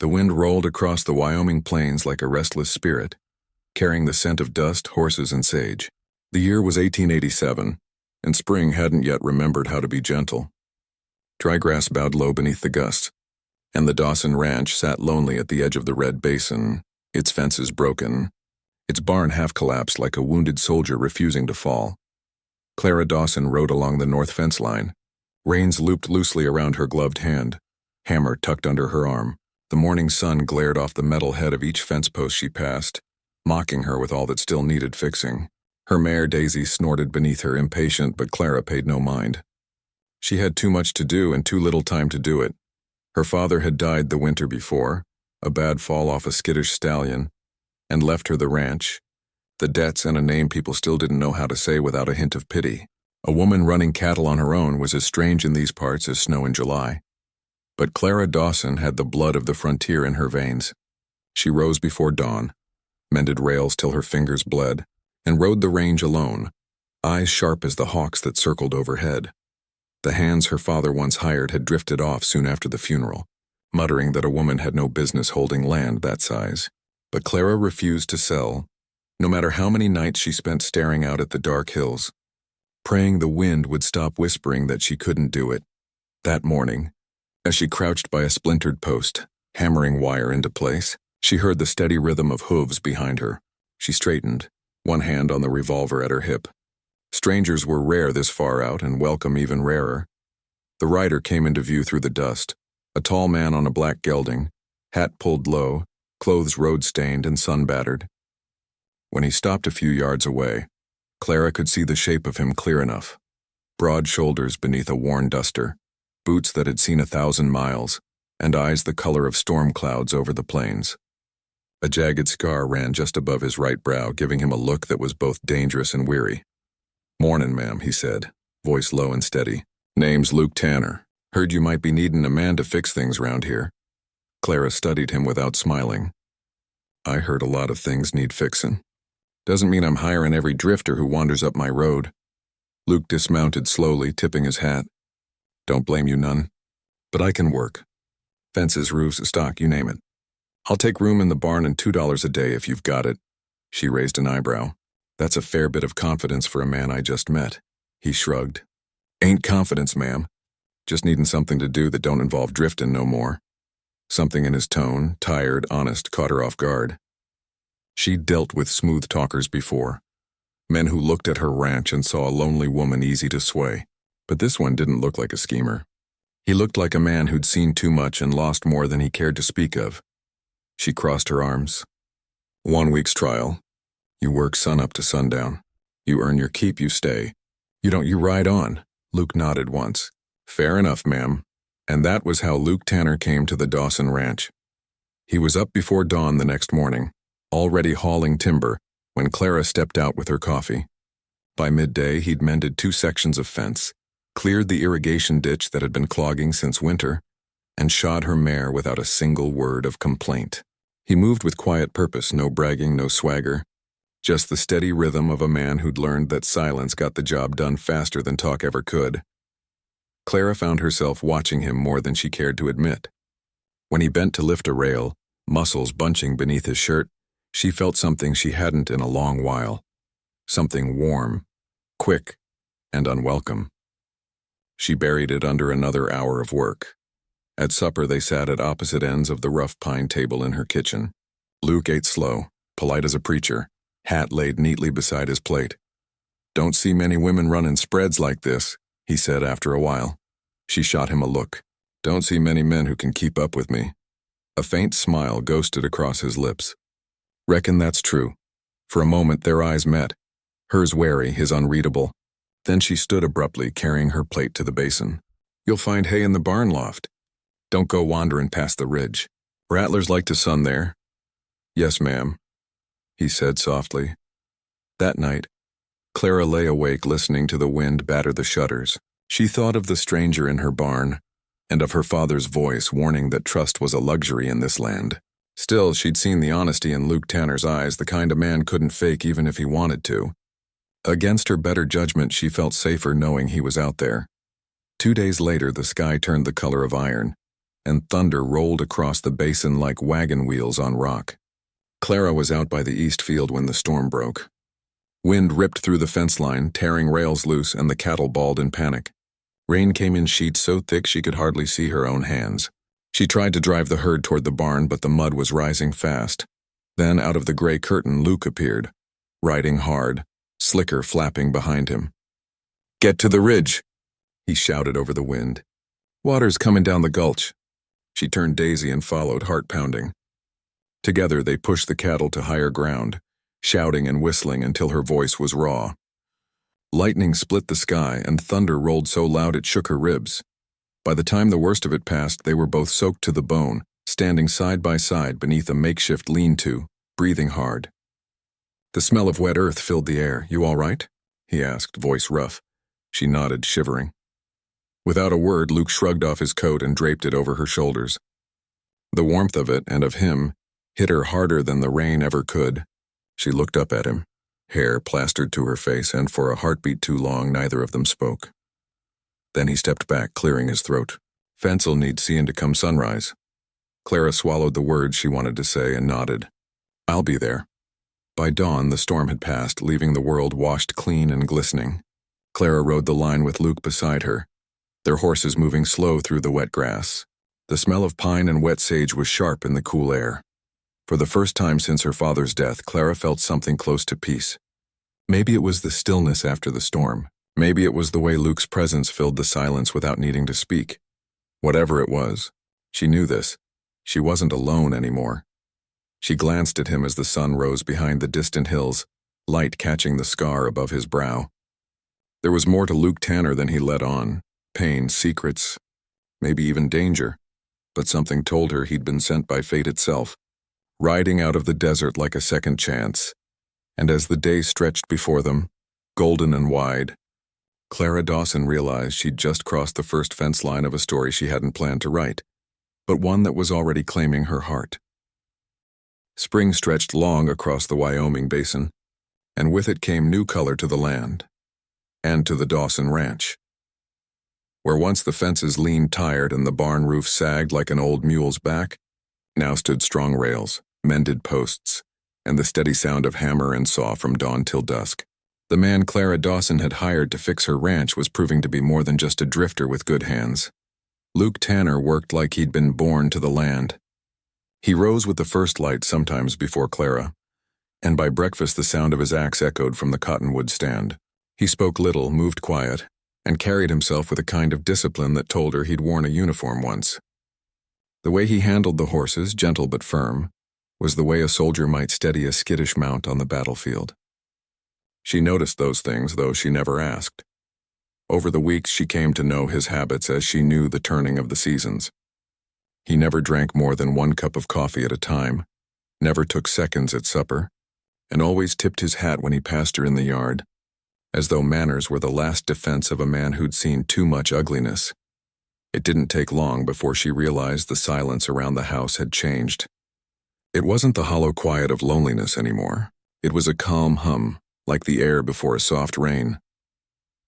The wind rolled across the Wyoming plains like a restless spirit, carrying the scent of dust, horses, and sage. The year was 1887, and spring hadn't yet remembered how to be gentle. Dry grass bowed low beneath the gusts, and the Dawson Ranch sat lonely at the edge of the Red Basin, its fences broken, its barn half-collapsed like a wounded soldier refusing to fall. Clara Dawson rode along the north fence line, reins looped loosely around her gloved hand, hammer tucked under her arm. The morning sun glared off the metal head of each fence post she passed, mocking her with all that still needed fixing. Her mare Daisy snorted beneath her, impatient, but Clara paid no mind. She had too much to do and too little time to do it. Her father had died the winter before, a bad fall off a skittish stallion, and left her the ranch, the debts, and a name people still didn't know how to say without a hint of pity. A woman running cattle on her own was as strange in these parts as snow in July. But Clara Dawson had the blood of the frontier in her veins. She rose before dawn, mended rails till her fingers bled, and rode the range alone, eyes sharp as the hawks that circled overhead. The hands her father once hired had drifted off soon after the funeral, muttering that a woman had no business holding land that size. But Clara refused to sell, no matter how many nights she spent staring out at the dark hills, praying the wind would stop whispering that she couldn't do it. That morning, as she crouched by a splintered post, hammering wire into place, she heard the steady rhythm of hooves behind her. She straightened, one hand on the revolver at her hip. Strangers were rare this far out, and welcome even rarer. The rider came into view through the dust, a tall man on a black gelding, hat pulled low, clothes road-stained and sun-battered. When he stopped a few yards away, Clara could see the shape of him clear enough. Broad shoulders beneath a worn duster, boots that had seen 1,000 miles, and eyes the color of storm clouds over the plains. A jagged scar ran just above his right brow, giving him a look that was both dangerous and weary. "Mornin', ma'am," he said, voice low and steady. "Name's Luke Tanner. Heard you might be needin' a man to fix things round here." Clara studied him without smiling. "I heard a lot of things need fixin'. Doesn't mean I'm hiring every drifter who wanders up my road." Luke dismounted slowly, tipping his hat. "Don't blame you none. But I can work. Fences, roofs, stock, you name it. I'll take room in the barn and $2 a day if you've got it." She raised an eyebrow. "That's a fair bit of confidence for a man I just met." He shrugged. "Ain't confidence, ma'am. Just needin' something to do that don't involve driftin' no more." Something in his tone, tired, honest, caught her off guard. She'd dealt with smooth talkers before, men who looked at her ranch and saw a lonely woman easy to sway. But this one didn't look like a schemer. He looked like a man who'd seen too much and lost more than he cared to speak of. She crossed her arms. "1 week's trial. You work sun up to sundown. You earn your keep, you stay. You ride on." Luke nodded once. "Fair enough, ma'am." And that was how Luke Tanner came to the Dawson Ranch. He was up before dawn the next morning, already hauling timber, when Clara stepped out with her coffee. By midday, he'd mended 2 sections of fence, cleared the irrigation ditch that had been clogging since winter, and shod her mare without a single word of complaint. He moved with quiet purpose, no bragging, no swagger, just the steady rhythm of a man who'd learned that silence got the job done faster than talk ever could. Clara found herself watching him more than she cared to admit. When he bent to lift a rail, muscles bunching beneath his shirt, she felt something she hadn't in a long while. Something warm, quick, and unwelcome. She buried it under another hour of work. At supper, they sat at opposite ends of the rough pine table in her kitchen. Luke ate slow, polite as a preacher, hat laid neatly beside his plate. "Don't see many women running spreads like this," he said after a while. She shot him a look. "Don't see many men who can keep up with me." A faint smile ghosted across his lips. "Reckon that's true." For a moment their eyes met, hers wary, his unreadable. Then she stood abruptly, carrying her plate to the basin. "You'll find hay in the barn loft. Don't go wandering past the ridge. Rattlers like to sun there." "Yes, ma'am," he said softly. That night, Clara lay awake listening to the wind batter the shutters. She thought of the stranger in her barn, and of her father's voice warning that trust was a luxury in this land. Still, she'd seen the honesty in Luke Tanner's eyes, the kind a man couldn't fake even if he wanted to. Against her better judgment, she felt safer knowing he was out there. 2 days later, the sky turned the color of iron, and thunder rolled across the basin like wagon wheels on rock. Clara was out by the east field when the storm broke. Wind ripped through the fence line, tearing rails loose, and the cattle bawled in panic. Rain came in sheets so thick she could hardly see her own hands. She tried to drive the herd toward the barn, but the mud was rising fast. Then, out of the gray curtain, Luke appeared, riding hard, slicker flapping behind him. "Get to the ridge," he shouted over the wind. "Water's coming down the gulch." She turned Daisy and followed, heart pounding. Together they pushed the cattle to higher ground, shouting and whistling until her voice was raw. Lightning split the sky, and thunder rolled so loud it shook her ribs. By the time the worst of it passed, they were both soaked to the bone, standing side by side beneath a makeshift lean-to, breathing hard. The smell of wet earth filled the air. "You all right?" he asked, voice rough. She nodded, shivering. Without a word, Luke shrugged off his coat and draped it over her shoulders. The warmth of it, and of him, hit her harder than the rain ever could. She looked up at him, hair plastered to her face, and for a heartbeat too long, neither of them spoke. Then he stepped back, clearing his throat. "Fence'll need seeing to come sunrise." Clara swallowed the words she wanted to say and nodded. "I'll be there." By dawn, the storm had passed, leaving the world washed clean and glistening. Clara rode the line with Luke beside her, their horses moving slow through the wet grass. The smell of pine and wet sage was sharp in the cool air. For the first time since her father's death, Clara felt something close to peace. Maybe it was the stillness after the storm. Maybe it was the way Luke's presence filled the silence without needing to speak. Whatever it was, she knew this. She wasn't alone anymore. She glanced at him as the sun rose behind the distant hills, light catching the scar above his brow. There was more to Luke Tanner than he let on. Pain, secrets, maybe even danger. But something told her he'd been sent by fate itself, riding out of the desert like a second chance. And as the day stretched before them, golden and wide, Clara Dawson realized she'd just crossed the first fence line of a story she hadn't planned to write, but one that was already claiming her heart. Spring stretched long across the Wyoming basin, and with it came new color to the land, and to the Dawson Ranch. Where once the fences leaned tired and the barn roof sagged like an old mule's back, now stood strong rails, mended posts, and the steady sound of hammer and saw from dawn till dusk. The man Clara Dawson had hired to fix her ranch was proving to be more than just a drifter with good hands. Luke Tanner worked like he'd been born to the land. He rose with the first light sometimes before Clara, and by breakfast the sound of his axe echoed from the cottonwood stand. He spoke little, moved quiet, and carried himself with a kind of discipline that told her he'd worn a uniform once. The way he handled the horses, gentle but firm, was the way a soldier might steady a skittish mount on the battlefield. She noticed those things, though she never asked. Over the weeks she came to know his habits as she knew the turning of the seasons. He never drank more than 1 cup of coffee at a time, never took seconds at supper, and always tipped his hat when he passed her in the yard, as though manners were the last defense of a man who'd seen too much ugliness. It didn't take long before she realized the silence around the house had changed. It wasn't the hollow quiet of loneliness anymore. It was a calm hum, like the air before a soft rain.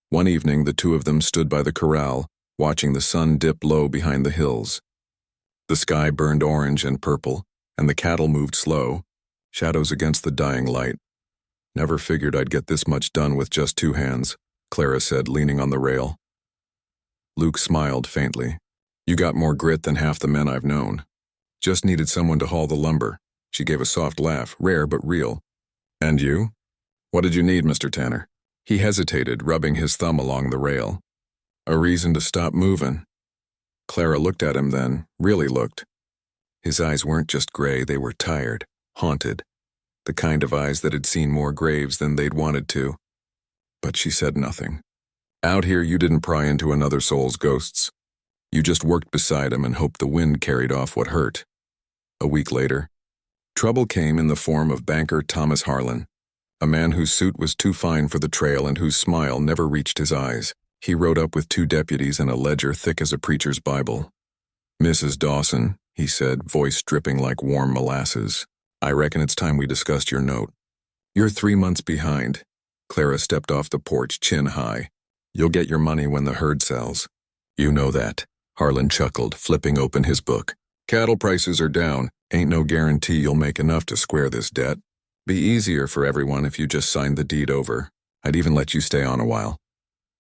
One evening, the two of them stood by the corral, watching the sun dip low behind the hills. The sky burned orange and purple, and the cattle moved slow, shadows against the dying light. "Never figured I'd get this much done with just 2 hands," Clara said, leaning on the rail. Luke smiled faintly. "You got more grit than half the men I've known. Just needed someone to haul the lumber." She gave a soft laugh, rare but real. "And you? What did you need, Mr. Tanner?" He hesitated, rubbing his thumb along the rail. "A reason to stop moving." Clara looked at him then, really looked. His eyes weren't just gray, they were tired, haunted, the kind of eyes that had seen more graves than they'd wanted to. But she said nothing. "Out here you didn't pry into another soul's ghosts. You just worked beside him and hoped the wind carried off what hurt." A week later, trouble came in the form of banker Thomas Harlan, a man whose suit was too fine for the trail and whose smile never reached his eyes. He rode up with 2 deputies and a ledger thick as a preacher's Bible. "Mrs. Dawson," he said, voice dripping like warm molasses, "I reckon it's time we discussed your note." "You're 3 months behind." Clara stepped off the porch, chin high. "You'll get your money when the herd sells." "You know that." Harlan chuckled, flipping open his book. Cattle prices are down. Ain't no guarantee you'll make enough to square this debt. Be easier for everyone if you just signed the deed over. I'd even let you stay on a while.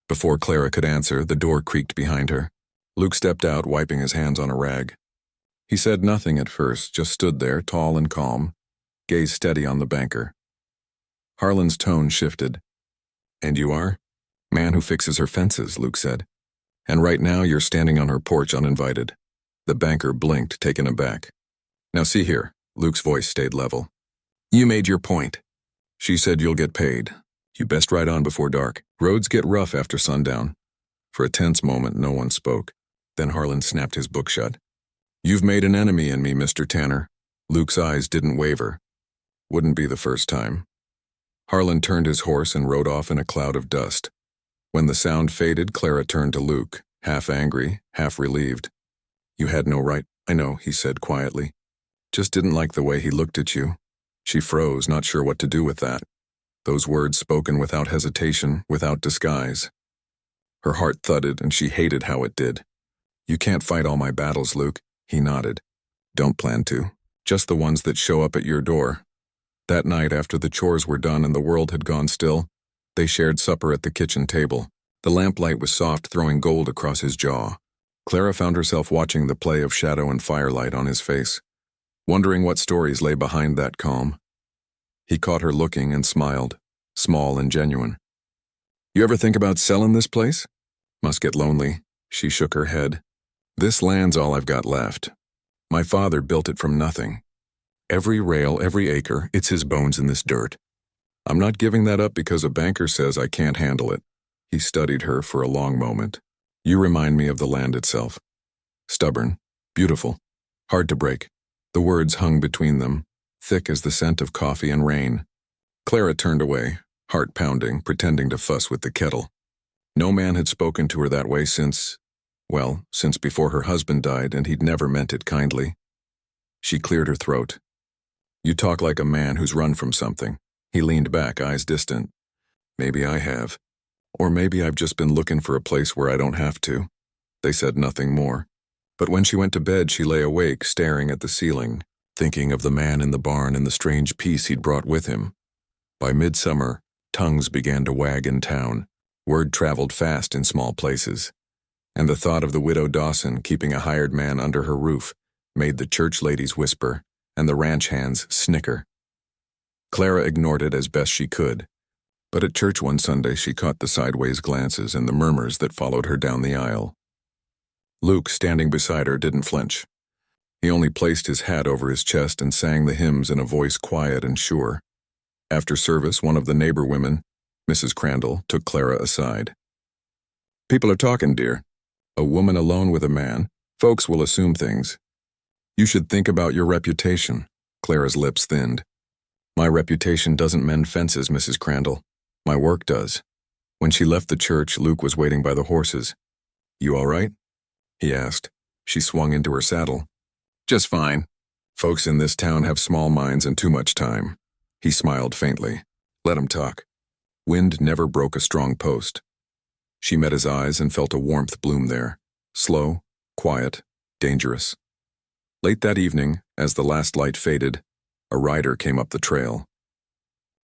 Before Clara could answer, the door creaked behind her. Luke stepped out, wiping his hands on a rag. He said nothing at first, just stood there, tall and calm, gaze steady on the banker. Harlan's tone shifted. And you are? Man who fixes her fences, Luke said. And right now you're standing on her porch uninvited. The banker blinked, taken aback. Now see here, Luke's voice stayed level. You made your point. She said you'll get paid. You best ride on before dark. Roads get rough after sundown. For a tense moment, no one spoke. Then Harlan snapped his book shut. You've made an enemy in me, Mr. Tanner. Luke's eyes didn't waver. Wouldn't be the first time. Harlan turned his horse and rode off in a cloud of dust. When the sound faded, Clara turned to Luke, half angry, half relieved. You had no right, I know, he said quietly. Just didn't like the way he looked at you. She froze, not sure what to do with that. Those words spoken without hesitation, without disguise. Her heart thudded, and she hated how it did. You can't fight all my battles, Luke, he nodded. Don't plan to. Just the ones that show up at your door. That night, after the chores were done and the world had gone still, they shared supper at the kitchen table. The lamplight was soft, throwing gold across his jaw. Clara found herself watching the play of shadow and firelight on his face, wondering what stories lay behind that calm. He caught her looking and smiled, small and genuine. You ever think about selling this place? Must get lonely. She shook her head. This land's all I've got left. My father built it from nothing. Every rail, every acre, it's his bones in this dirt. I'm not giving that up because a banker says I can't handle it. He studied her for a long moment. You remind me of the land itself. Stubborn, beautiful, hard to break. The words hung between them, thick as the scent of coffee and rain. Clara turned away, heart pounding, pretending to fuss with the kettle. No man had spoken to her that way since before her husband died, and he'd never meant it kindly. She cleared her throat. You talk like a man who's run from something. He leaned back, eyes distant. Maybe I have. Or maybe I've just been looking for a place where I don't have to. They said nothing more. But when she went to bed, she lay awake, staring at the ceiling, thinking of the man in the barn and the strange peace he'd brought with him. By midsummer, tongues began to wag in town. Word traveled fast in small places. And the thought of the widow Dawson keeping a hired man under her roof made the church ladies whisper and the ranch hands snicker. Clara ignored it as best she could. But at church one Sunday, she caught the sideways glances and the murmurs that followed her down the aisle. Luke, standing beside her, didn't flinch. He only placed his hat over his chest and sang the hymns in a voice quiet and sure. After service, one of the neighbor women, Mrs. Crandall, took Clara aside. People are talking, dear. A woman alone with a man. Folks will assume things. You should think about your reputation. Clara's lips thinned. My reputation doesn't mend fences, Mrs. Crandall. My work does. When she left the church, Luke was waiting by the horses. You all right? He asked. She swung into her saddle. Just fine. Folks in this town have small minds and too much time. He smiled faintly. Let him talk. Wind never broke a strong post. She met his eyes and felt a warmth bloom there. Slow, quiet, dangerous. Late that evening, as the last light faded, a rider came up the trail.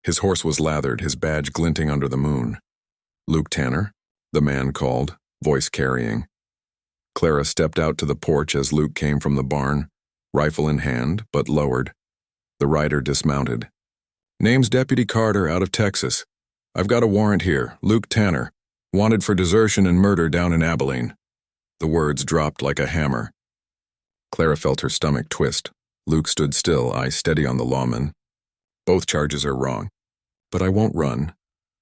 His horse was lathered, his badge glinting under the moon. Luke Tanner, the man called, voice carrying. Clara stepped out to the porch as Luke came from the barn, rifle in hand, but lowered. The rider dismounted. Name's Deputy Carter, out of Texas. I've got a warrant here, Luke Tanner, wanted for desertion and murder down in Abilene. The words dropped like a hammer. Clara felt her stomach twist. Luke stood still, eyes steady on the lawman. Both charges are wrong. But I won't run.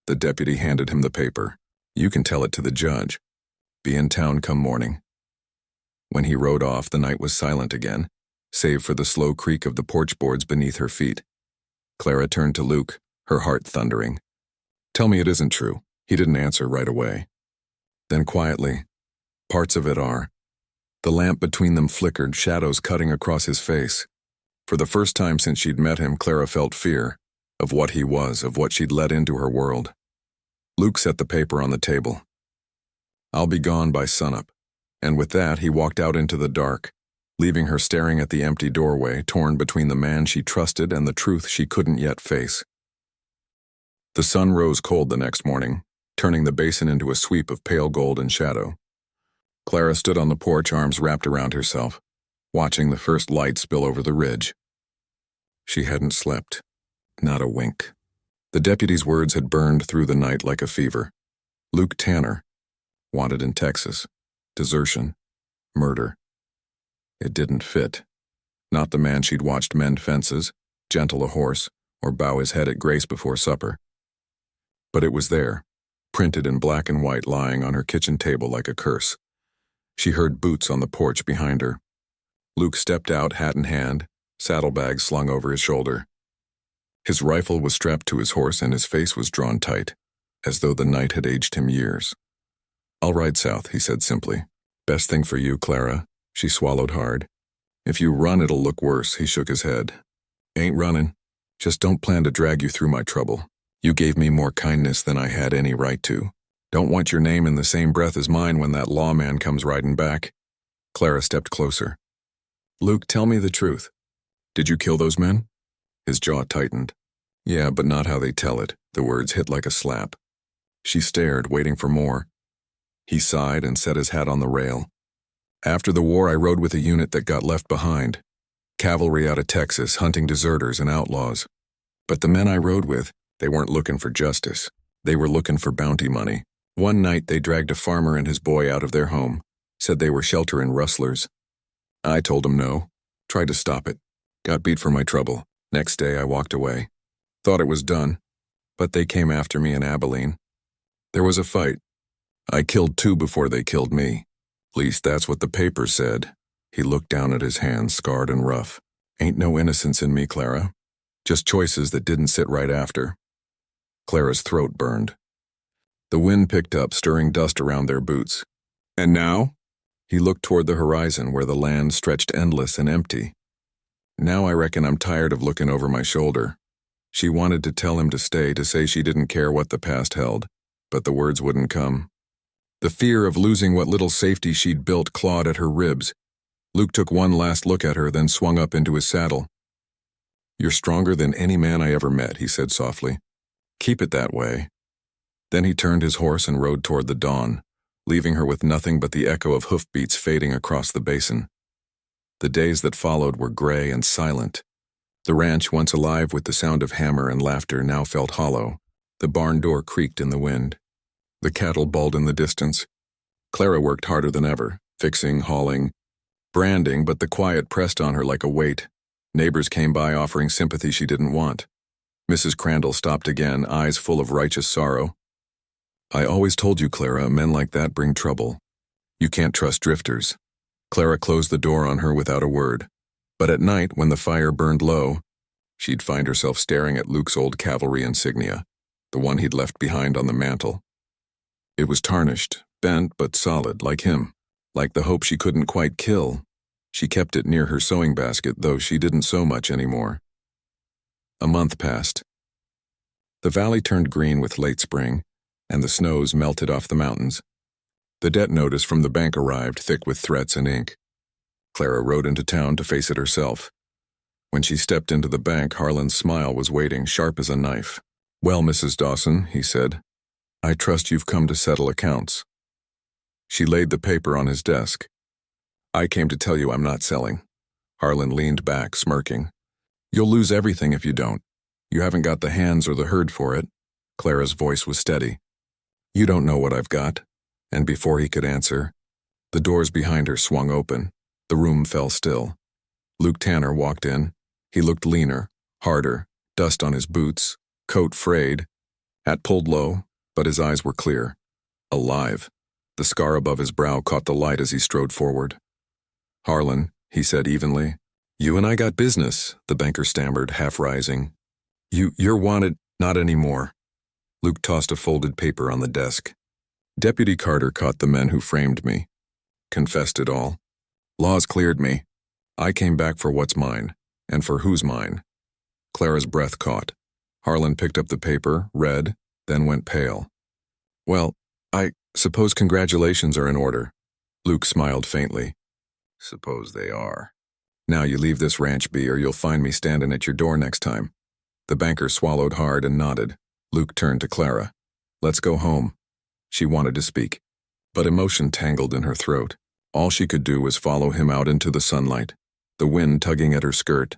The deputy handed him the paper. You can tell it to the judge. Be in town come morning. When he rode off, the night was silent again, save for the slow creak of the porch boards beneath her feet. Clara turned to Luke, her heart thundering. Tell me it isn't true. He didn't answer right away. Then quietly, parts of it are. The lamp between them flickered, shadows cutting across his face. For the first time since she'd met him, Clara felt fear of what he was, of what she'd let into her world. Luke set the paper on the table. I'll be gone by sunup. And with that, he walked out into the dark, leaving her staring at the empty doorway, torn between the man she trusted and the truth she couldn't yet face. The sun rose cold the next morning, turning the basin into a sweep of pale gold and shadow. Clara stood on the porch, arms wrapped around herself, watching the first light spill over the ridge. She hadn't slept. Not a wink. The deputy's words had burned through the night like a fever. Luke Tanner, wanted in Texas. Desertion. Murder. It didn't fit. Not the man she'd watched mend fences, gentle a horse, or bow his head at grace before supper. But it was there, printed in black and white, lying on her kitchen table like a curse. She heard boots on the porch behind her. Luke stepped out, hat in hand, saddlebag slung over his shoulder. His rifle was strapped to his horse and his face was drawn tight, as though the night had aged him years. "I'll ride south," he said simply. "Best thing for you, Clara." She swallowed hard. "If you run, it'll look worse," he shook his head. "Ain't running. Just don't plan to drag you through my trouble. You gave me more kindness than I had any right to. Don't want your name in the same breath as mine when that lawman comes riding back." Clara stepped closer. "Luke, tell me the truth. Did you kill those men?" His jaw tightened. "Yeah, but not how they tell it." The words hit like a slap. She stared, waiting for more. He sighed and set his hat on the rail. "After the war, I rode with a unit that got left behind. Cavalry out of Texas, hunting deserters and outlaws. But the men I rode with, they weren't looking for justice. They were looking for bounty money. One night they dragged a farmer and his boy out of their home, said they were sheltering rustlers. I told them no, tried to stop it, got beat for my trouble. Next day I walked away. Thought it was done, but they came after me in Abilene. There was a fight. I killed 2 before they killed me. Least that's what the paper said." He looked down at his hands, scarred and rough. "Ain't no innocence in me, Clara. Just choices that didn't sit right after." Clara's throat burned. The wind picked up, stirring dust around their boots. "And now?" He looked toward the horizon where the land stretched endless and empty. "Now I reckon I'm tired of looking over my shoulder." She wanted to tell him to stay, to say she didn't care what the past held, but the words wouldn't come. The fear of losing what little safety she'd built clawed at her ribs. Luke took one last look at her, then swung up into his saddle. "You're stronger than any man I ever met," he said softly. "Keep it that way." Then he turned his horse and rode toward the dawn, leaving her with nothing but the echo of hoofbeats fading across the basin. The days that followed were gray and silent. The ranch, once alive with the sound of hammer and laughter, now felt hollow. The barn door creaked in the wind. The cattle bawled in the distance. Clara worked harder than ever, fixing, hauling, branding, but the quiet pressed on her like a weight. Neighbors came by offering sympathy she didn't want. Mrs. Crandall stopped again, eyes full of righteous sorrow. "I always told you, Clara, men like that bring trouble. You can't trust drifters." Clara closed the door on her without a word. But at night, when the fire burned low, she'd find herself staring at Luke's old cavalry insignia, the one he'd left behind on the mantel. It was tarnished, bent but solid, like him, like the hope she couldn't quite kill. She kept it near her sewing basket, though she didn't sew much anymore. A month passed. The valley turned green with late spring, and the snows melted off the mountains. The debt notice from the bank arrived, thick with threats and ink. Clara rode into town to face it herself. When she stepped into the bank, Harlan's smile was waiting, sharp as a knife. "Well, Mrs. Dawson," he said, "I trust you've come to settle accounts." She laid the paper on his desk. "I came to tell you I'm not selling." Harlan leaned back, smirking. "You'll lose everything if you don't. You haven't got the hands or the herd for it." Clara's voice was steady. "You don't know what I've got." And before he could answer, the doors behind her swung open. The room fell still. Luke Tanner walked in. He looked leaner, harder, dust on his boots, coat frayed, hat pulled low, but his eyes were clear. Alive. The scar above his brow caught the light as he strode forward. "Harlan," he said evenly. "You and I got business," the banker stammered, half rising. You're wanted." "Not anymore." Luke tossed a folded paper on the desk. "Deputy Carter caught the men who framed me. Confessed it all. Laws cleared me. I came back for what's mine, and for who's mine." Clara's breath caught. Harlan picked up the paper, read, then went pale. "Well, I suppose congratulations are in order." Luke smiled faintly. Suppose they are. Now you leave this ranch be or you'll find me standing at your door next time. The banker swallowed hard and nodded. Luke turned to Clara. Let's go home. She wanted to speak, but emotion tangled in her throat. All she could do was follow him out into the sunlight, the wind tugging at her skirt,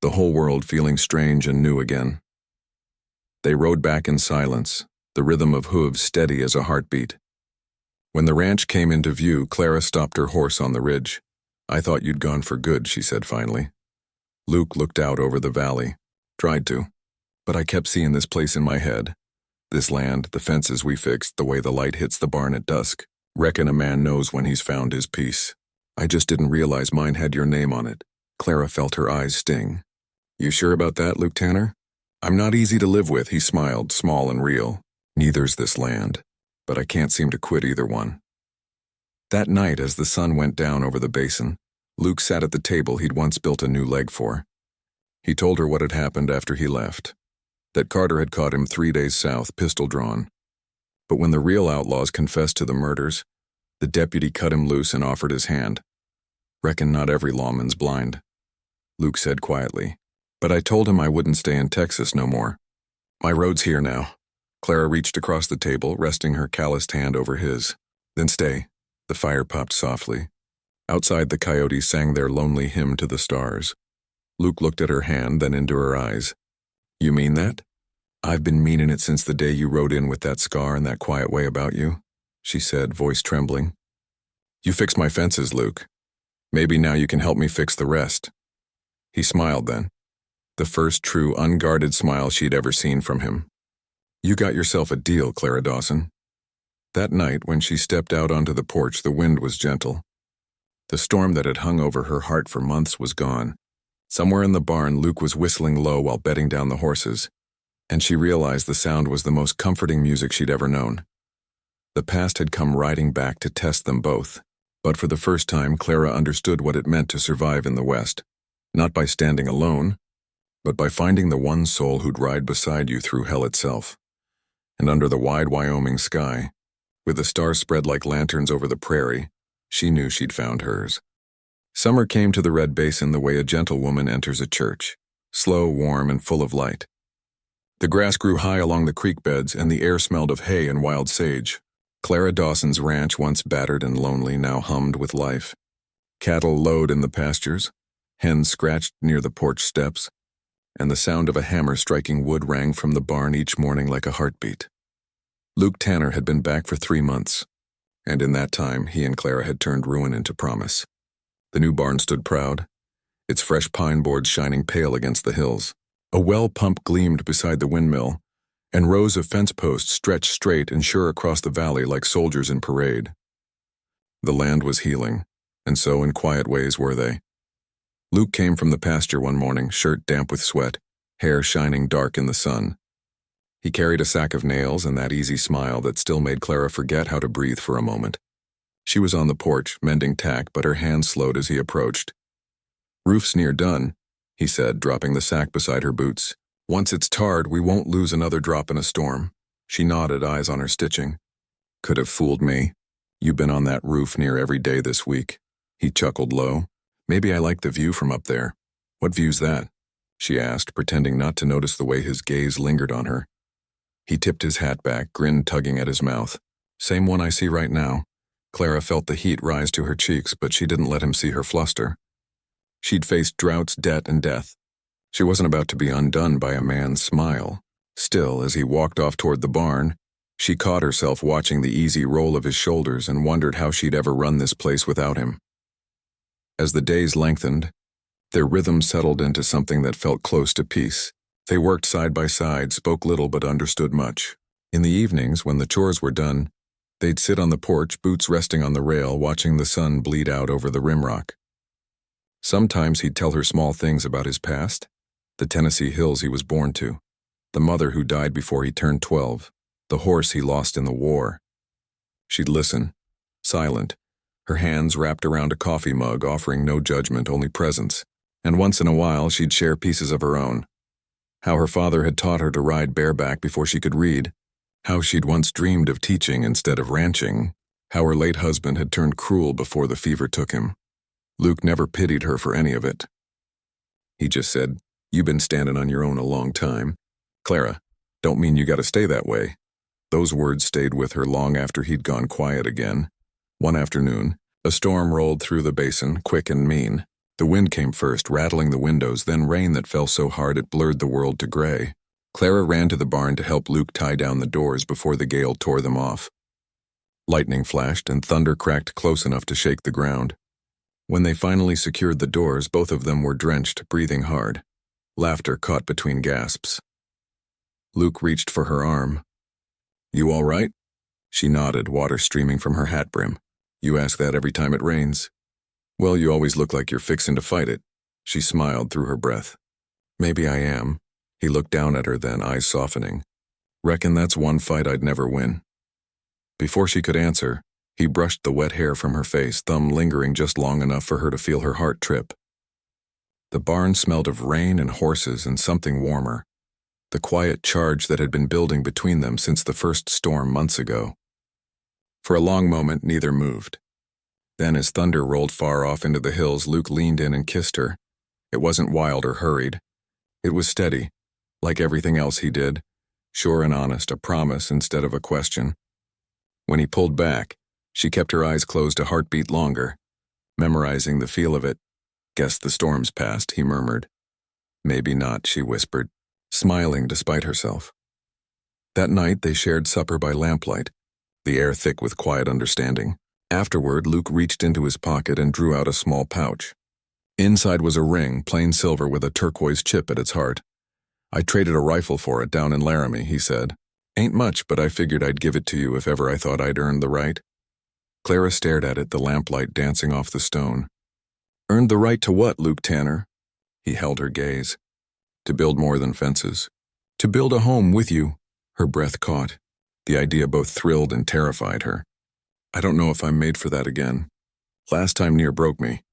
the whole world feeling strange and new again. They rode back in silence, the rhythm of hooves steady as a heartbeat. When the ranch came into view, Clara stopped her horse on the ridge. I thought you'd gone for good, she said finally. Luke looked out over the valley. Tried to, but I kept seeing this place in my head. This land, the fences we fixed, the way the light hits the barn at dusk. Reckon a man knows when he's found his peace. I just didn't realize mine had your name on it. Clara felt her eyes sting. You sure about that, Luke Tanner? I'm not easy to live with, he smiled, small and real. Neither's this land, but I can't seem to quit either one. That night, as the sun went down over the basin, Luke sat at the table he'd once built a new leg for. He told her what had happened after he left, that Carter had caught him 3 days south, pistol drawn. But when the real outlaws confessed to the murders, the deputy cut him loose and offered his hand. Reckon not every lawman's blind, Luke said quietly. But I told him I wouldn't stay in Texas no more. My road's here now. Clara reached across the table, resting her calloused hand over his. Then stay. The fire popped softly. Outside, the coyotes sang their lonely hymn to the stars. Luke looked at her hand, then into her eyes. You mean that? I've been meaning it since the day you rode in with that scar and that quiet way about you, she said, voice trembling. You fixed my fences, Luke. Maybe now you can help me fix the rest. He smiled then, the first true, unguarded smile she'd ever seen from him. You got yourself a deal, Clara Dawson. That night, when she stepped out onto the porch, the wind was gentle. The storm that had hung over her heart for months was gone. Somewhere in the barn, Luke was whistling low while bedding down the horses, and she realized the sound was the most comforting music she'd ever known. The past had come riding back to test them both, but for the first time, Clara understood what it meant to survive in the West, not by standing alone, but by finding the one soul who'd ride beside you through hell itself. And under the wide Wyoming sky, with the stars spread like lanterns over the prairie, she knew she'd found hers. Summer came to the Red Basin the way a gentlewoman enters a church, slow, warm, and full of light. The grass grew high along the creek beds, and the air smelled of hay and wild sage. Clara Dawson's ranch, once battered and lonely, now hummed with life. Cattle lowed in the pastures, hens scratched near the porch steps, and the sound of a hammer striking wood rang from the barn each morning like a heartbeat. Luke Tanner had been back for 3 months, and in that time he and Clara had turned ruin into promise. The new barn stood proud, its fresh pine boards shining pale against the hills. A well pump gleamed beside the windmill, and rows of fence posts stretched straight and sure across the valley like soldiers in parade. The land was healing, and so in quiet ways were they. Luke came from the pasture one morning, shirt damp with sweat, hair shining dark in the sun. He carried a sack of nails and that easy smile that still made Clara forget how to breathe for a moment. She was on the porch, mending tack, but her hand slowed as he approached. Roof's near done, he said, dropping the sack beside her boots. Once it's tarred, we won't lose another drop in a storm. She nodded, eyes on her stitching. Could have fooled me. You've been on that roof near every day this week. He chuckled low. Maybe I like the view from up there. What view's that? She asked, pretending not to notice the way his gaze lingered on her. He tipped his hat back, grin tugging at his mouth. Same one I see right now. Clara felt the heat rise to her cheeks, but she didn't let him see her fluster. She'd faced droughts, debt, and death. She wasn't about to be undone by a man's smile. Still, as he walked off toward the barn, she caught herself watching the easy roll of his shoulders and wondered how she'd ever run this place without him. As the days lengthened, their rhythm settled into something that felt close to peace. They worked side by side, spoke little but understood much. In the evenings, when the chores were done, they'd sit on the porch, boots resting on the rail, watching the sun bleed out over the rimrock. Sometimes he'd tell her small things about his past, the Tennessee hills he was born to, the mother who died before he turned 12, the horse he lost in the war. She'd listen, silent, her hands wrapped around a coffee mug, offering no judgment, only presence. And once in a while, she'd share pieces of her own. How her father had taught her to ride bareback before she could read, how she'd once dreamed of teaching instead of ranching, How her late husband had turned cruel before the fever took him. Luke never pitied her for any of it. He just said, "You've been standing on your own a long time. Clara, don't mean you gotta stay that way." Those words stayed with her long after he'd gone quiet again. One afternoon, a storm rolled through the basin, quick and mean. The wind came first, rattling the windows, then rain that fell so hard it blurred the world to gray. Clara ran to the barn to help Luke tie down the doors before the gale tore them off. Lightning flashed and thunder cracked close enough to shake the ground. When they finally secured the doors, both of them were drenched, breathing hard. Laughter caught between gasps. Luke reached for her arm. "You all right?" She nodded, water streaming from her hat brim. "You ask that every time it rains." "Well, you always look like you're fixing to fight it." She smiled through her breath. "Maybe I am." He looked down at her then, eyes softening. "Reckon that's one fight I'd never win." Before she could answer, he brushed the wet hair from her face, thumb lingering just long enough for her to feel her heart trip. The barn smelled of rain and horses and something warmer. The quiet charge that had been building between them since the first storm months ago. For a long moment, neither moved. Then, as thunder rolled far off into the hills, Luke leaned in and kissed her. It wasn't wild or hurried. It was steady, like everything else he did, sure and honest, a promise instead of a question. When he pulled back, she kept her eyes closed a heartbeat longer, memorizing the feel of it. "Guess the storm's past," he murmured. "Maybe not," she whispered, smiling despite herself. That night they shared supper by lamplight, the air thick with quiet understanding. Afterward, Luke reached into his pocket and drew out a small pouch. Inside was a ring, plain silver with a turquoise chip at its heart. "I traded a rifle for it down in Laramie," he said. "Ain't much, but I figured I'd give it to you if ever I thought I'd earned the right." Clara stared at it, the lamplight dancing off the stone. "Earned the right to what, Luke Tanner?" He held her gaze. "To build more than fences. To build a home with you." Her breath caught. The idea both thrilled and terrified her. "I don't know if I'm made for that again. Last time near broke me."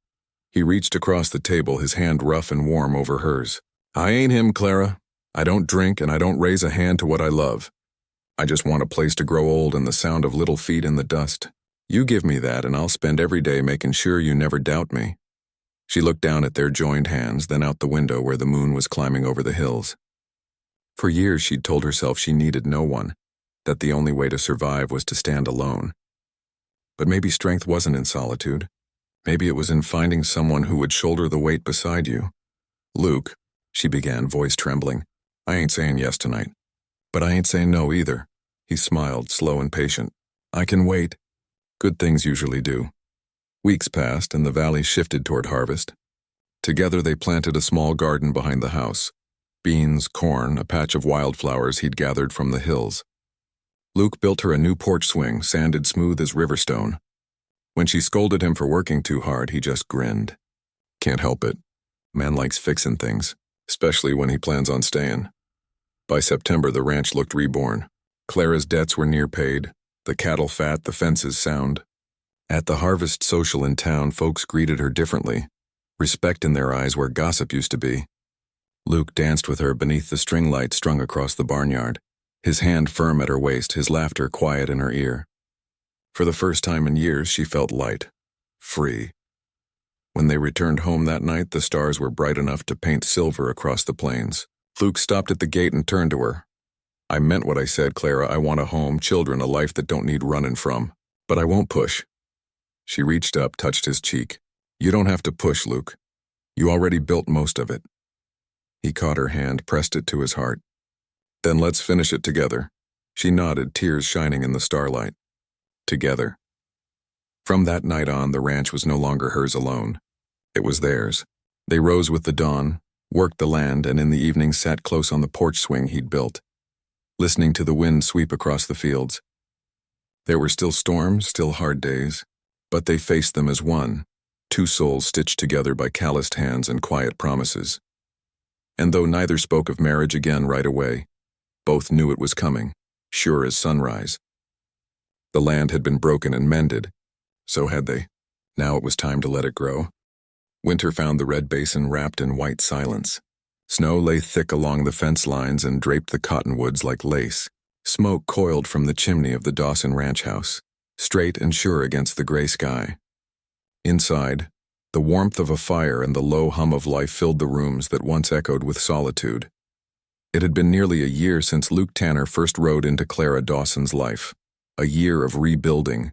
He reached across the table, his hand rough and warm over hers. "I ain't him, Clara. I don't drink and I don't raise a hand to what I love. I just want a place to grow old and the sound of little feet in the dust. You give me that and I'll spend every day making sure you never doubt me." She looked down at their joined hands, then out the window where the moon was climbing over the hills. For years she'd told herself she needed no one, that the only way to survive was to stand alone. But maybe strength wasn't in solitude. Maybe it was in finding someone who would shoulder the weight beside you. "Luke," she began, voice trembling, "I ain't saying yes tonight. But I ain't saying no either." He smiled, slow and patient. "I can wait. Good things usually do." Weeks passed and the valley shifted toward harvest. Together they planted a small garden behind the house. Beans, corn, a patch of wildflowers he'd gathered from the hills. Luke built her a new porch swing, sanded smooth as riverstone. When she scolded him for working too hard, he just grinned. Can't help it. Man likes fixing things, especially when he plans on staying. By September, the ranch looked reborn. Clara's debts were near paid, the cattle fat, the fences sound. At the harvest social in town, folks greeted her differently, respect in their eyes where gossip used to be. Luke danced with her beneath the string light strung across the barnyard, his hand firm at her waist, his laughter quiet in her ear. For the first time in years, she felt light, free. When they returned home that night, the stars were bright enough to paint silver across the plains. Luke stopped at the gate and turned to her. "I meant what I said, Clara. I want a home, children, a life that don't need running from. But I won't push." She reached up, touched his cheek. "You don't have to push, Luke. You already built most of it." He caught her hand, pressed it to his heart. "Then let's finish it together." She nodded, tears shining in the starlight. Together. From that night on, the ranch was no longer hers alone. It was theirs. They rose with the dawn, worked the land, and in the evening sat close on the porch swing he'd built, listening to the wind sweep across the fields. There were still storms, still hard days, but they faced them as one, two souls stitched together by calloused hands and quiet promises. And though neither spoke of marriage again right away, both knew it was coming, sure as sunrise. The land had been broken and mended, so had they. Now it was time to let it grow. Winter found the red basin wrapped in white silence. Snow lay thick along the fence lines and draped the cottonwoods like lace. Smoke coiled from the chimney of the Dawson ranch house. straight and sure against the gray sky. Inside, the warmth of a fire and the low hum of life filled the rooms that once echoed with solitude. It had been nearly a year since Luke Tanner first rode into Clara Dawson's life, a year of rebuilding,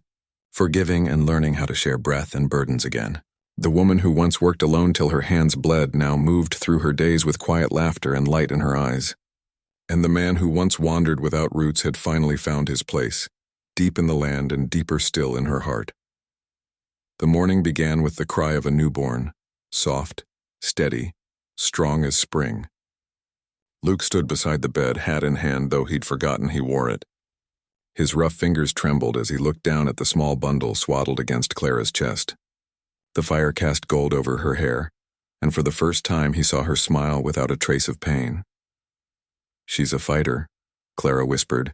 forgiving and learning how to share breath and burdens again. The woman who once worked alone till her hands bled now moved through her days with quiet laughter and light in her eyes. And the man who once wandered without roots had finally found his place, deep in the land and deeper still in her heart. The morning began with the cry of a newborn, soft, steady, strong as spring. Luke stood beside the bed, hat in hand, though he'd forgotten he wore it. His rough fingers trembled as he looked down at the small bundle swaddled against Clara's chest. The fire cast gold over her hair, and for the first time he saw her smile without a trace of pain. "She's a fighter," Clara whispered,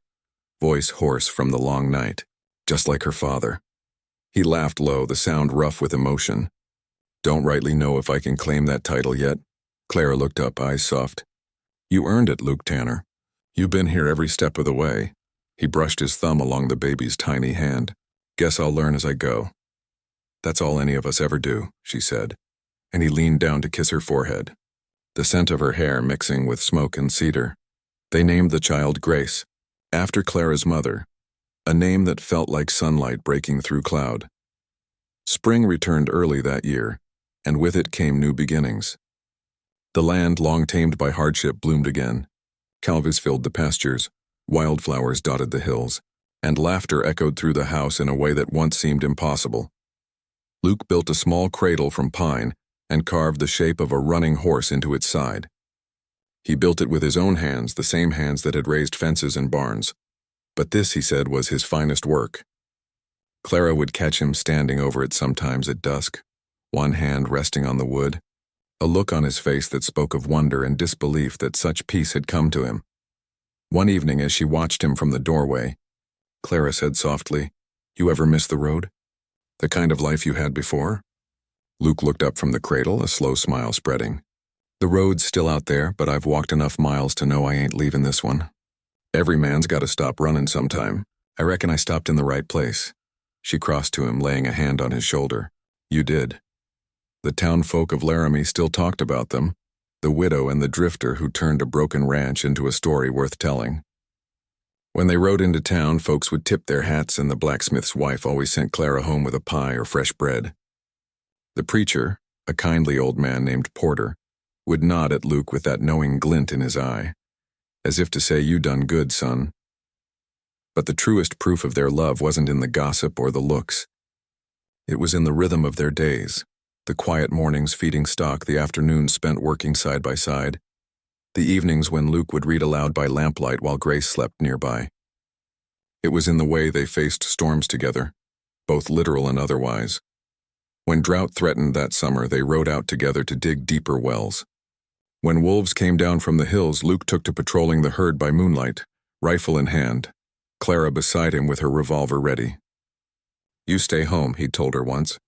voice hoarse from the long night, just like her father. He laughed low, the sound rough with emotion. "Don't rightly know if I can claim that title yet." Clara looked up, eyes soft. "You earned it, Luke Tanner. You've been here every step of the way." He brushed his thumb along the baby's tiny hand. "Guess I'll learn as I go." "That's all any of us ever do," she said, and he leaned down to kiss her forehead, the scent of her hair mixing with smoke and cedar. They named the child Grace, after Clara's mother, a name that felt like sunlight breaking through cloud. Spring returned early that year, and with it came new beginnings. The land, long tamed by hardship, bloomed again. Calves filled the pastures, wildflowers dotted the hills, and laughter echoed through the house in a way that once seemed impossible. Luke built a small cradle from pine and carved the shape of a running horse into its side. He built it with his own hands, the same hands that had raised fences and barns. But this, he said, was his finest work. Clara would catch him standing over it sometimes at dusk, one hand resting on the wood, a look on his face that spoke of wonder and disbelief that such peace had come to him. One evening, as she watched him from the doorway, Clara said softly, "You ever miss the road? The kind of life you had before?" Luke looked up from the cradle, a slow smile spreading. "The road's still out there, but I've walked enough miles to know I ain't leaving this one. Every man's got to stop running sometime. I reckon I stopped in the right place." She crossed to him, laying a hand on his shoulder. "You did." The town folk of Laramie still talked about them, the widow and the drifter who turned a broken ranch into a story worth telling. When they rode into town, folks would tip their hats, and the blacksmith's wife always sent Clara home with a pie or fresh bread. The preacher, a kindly old man named Porter, would nod at Luke with that knowing glint in his eye, as if to say, "You done good, son." But the truest proof of their love wasn't in the gossip or the looks. It was in the rhythm of their days, the quiet mornings feeding stock, the afternoons spent working side by side, the evenings when Luke would read aloud by lamplight while Grace slept nearby. It was in the way they faced storms together, both literal and otherwise. When drought threatened that summer, they rode out together to dig deeper wells. When wolves came down from the hills, Luke took to patrolling the herd by moonlight, rifle in hand, Clara beside him with her revolver ready. "You stay home," he'd told her once.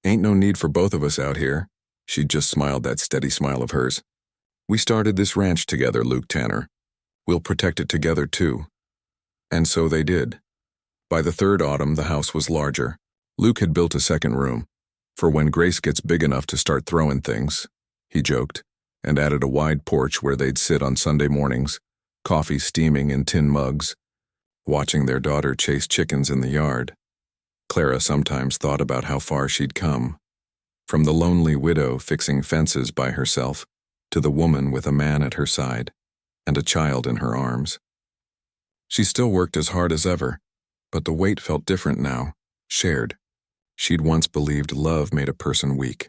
"Ain't no need for both of us out here." She'd just smiled that steady smile of hers. "We started this ranch together, Luke Tanner. We'll protect it together, too." And so they did. By the third autumn, the house was larger. Luke had built a second room, for when Grace gets big enough to start throwing things, he joked, and added a wide porch where they'd sit on Sunday mornings, coffee steaming in tin mugs, watching their daughter chase chickens in the yard. Clara sometimes thought about how far she'd come, from the lonely widow fixing fences by herself to the woman with a man at her side and a child in her arms. She still worked as hard as ever, but the weight felt different now, shared. She'd once believed love made a person weak.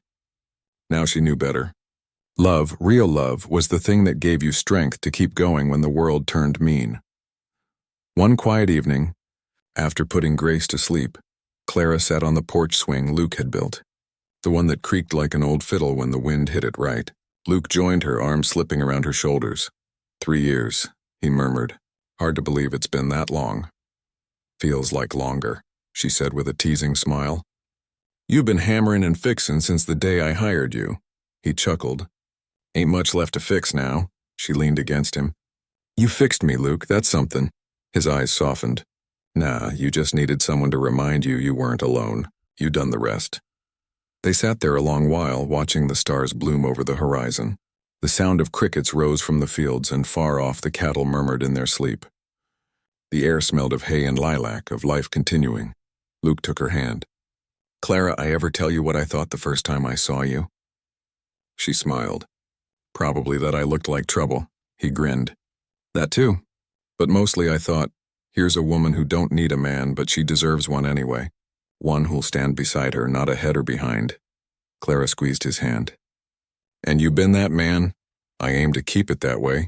Now she knew better. Love, real love, was the thing that gave you strength to keep going when the world turned mean. One quiet evening, after putting Grace to sleep, Clara sat on the porch swing Luke had built, the one that creaked like an old fiddle when the wind hit it right. Luke joined her, arms slipping around her shoulders. 3 years, he murmured. "Hard to believe it's been that long." "Feels like longer," she said with a teasing smile. "You've been hammering and fixing since the day I hired you." He chuckled. "Ain't much left to fix now." She leaned against him. "You fixed me, Luke, that's something." His eyes softened. Nah, you just needed someone to remind you you weren't alone. You done the rest. They sat there a long while, watching the stars bloom over the horizon. The sound of crickets rose from the fields, and far off the cattle murmured in their sleep. The air smelled of hay and lilac, of life continuing. Luke took her hand. Clara, I ever tell you what I thought the first time I saw you? She smiled. Probably that I looked like trouble. He grinned. That too. But mostly I thought, here's a woman who don't need a man, but she deserves one anyway. One who'll stand beside her, not ahead or behind. Clara squeezed his hand. And you been that man? I aim to keep it that way.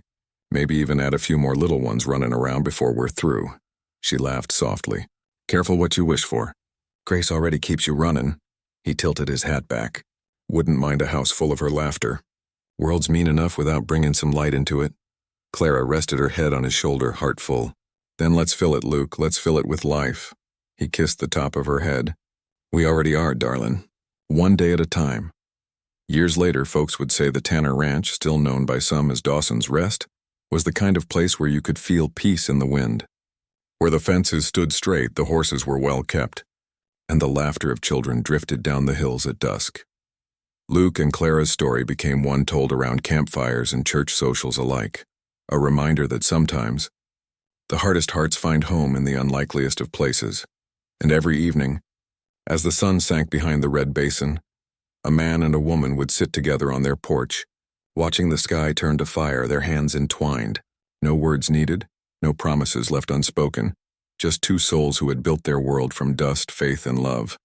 Maybe even add a few more little ones running around before we're through. She laughed softly. Careful what you wish for. Grace already keeps you running. He tilted his hat back. Wouldn't mind a house full of her laughter. World's mean enough without bringing some light into it. Clara rested her head on his shoulder, heart full. Then let's fill it, Luke. Let's fill it with life. He kissed the top of her head. We already are, darling. One day at a time. Years later, folks would say the Tanner Ranch, still known by some as Dawson's Rest, was the kind of place where you could feel peace in the wind. Where the fences stood straight, the horses were well kept, and the laughter of children drifted down the hills at dusk. Luke and Clara's story became one told around campfires and church socials alike, a reminder that sometimes the hardest hearts find home in the unlikeliest of places. And every evening, as the sun sank behind the red basin, a man and a woman would sit together on their porch, watching the sky turn to fire, their hands entwined. No words needed, no promises left unspoken, just two souls who had built their world from dust, faith, and love.